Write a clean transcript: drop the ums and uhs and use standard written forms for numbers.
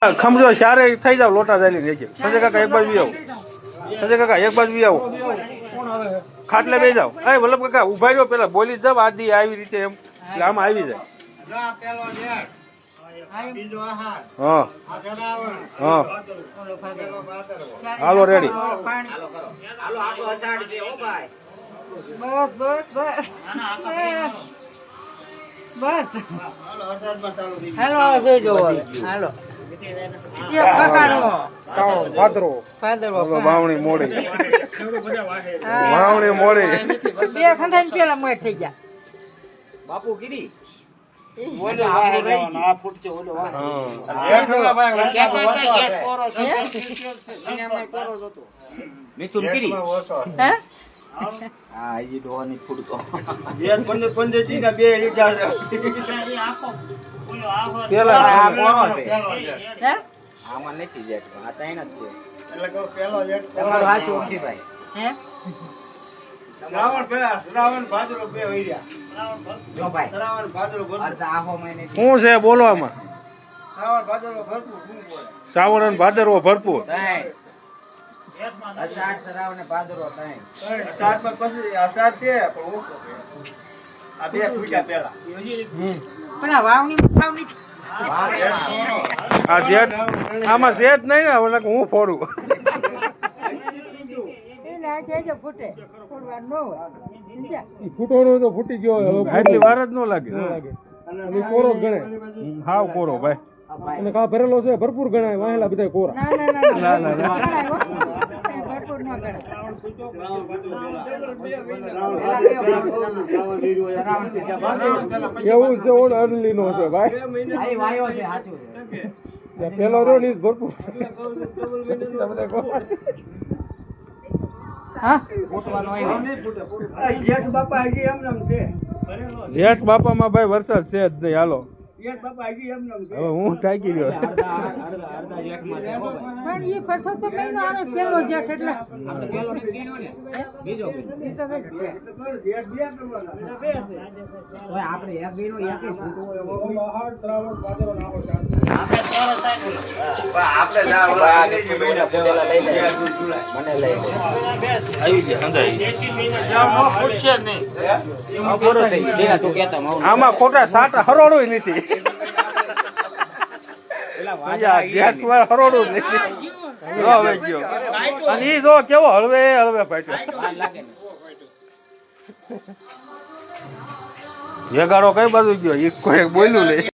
ખમજો સારે થઈ જાવ લોટા ચાલી ને સંજય કાકા એક બાજુ બી આવો સંજય કાકા એક બાજુ બી આવો ખાટલે બે જાવ એ વલ્લભ કાકા ઉભા રહ્યો પેલા બોલી જાવ આદિ આવી રીતે એમ એટલે આમાં આવી જાય હા હા હાલો રેડી બસ હાલો જોજો હાલો વાવણી મોડી વાવણી મોડી બે ખંધાઈ પેલા મોડ થઈ ગયા બાપુ ગીરી મિથુન ગીરી હા હજી ડોવાની ફૂડકો પેલા આમાં નથી જેટ આ તૈન જ છે તમારું સાચું ઓમજીભાઈ શ્રાવણ ભાદરો બે વઈ ગયા જો ભાઈ શ્રાવણ ભાદરો આહો મહિને શું છે બોલવામાં શ્રાવણ ભાદરો ભરપૂર શું બોલે શ્રાવણ અને ભાદરવો ભરપૂર અષાઢ શ્રાવણ ને ભાદરો તૈન અષાઢમાં પછી અષાઢ છે પણ ઓછો આ બે પૂજા પેલા પેલા વાવણી આ જેઠ આમાં છે જ નહીં ને હવે હું ફોડું ફૂટે ફોડવા ન હોય ફૂટવાનો તો ફૂટી ગયો એટલી વાર જ ન લાગે કોરો ગણે હાવ કોરો ભાઈ અને કા ભરેલો છે ભરપૂર ગણાય વાહેલા બધા કોરા ના ભરપૂર ન ગણાય એવું છે ઓળ અરલી નો છે ભાઈ પેલો રો ની ભરપૂર જેઠ બાપા હજી એમ નામ છે જેઠ બાપામાં ભાઈ વરસાદ છે જ નહીં હાલો જેઠ બાપા હજી એમ નામ છે હવે હું થાકી ગયો પણ એ પરસો તો મહિનો આવે પેલો જેઠ એટલે બીજો આપણે એક મહિનો એક આમાં ખોટા સાટ હરોડું નથી હરોડું નથી અને ઈ જો કેવો હળવે હળવે ભાઈ વેગાડો કઈ બાજુ ગયો ઈ કોઈ બોલ્યું નહીં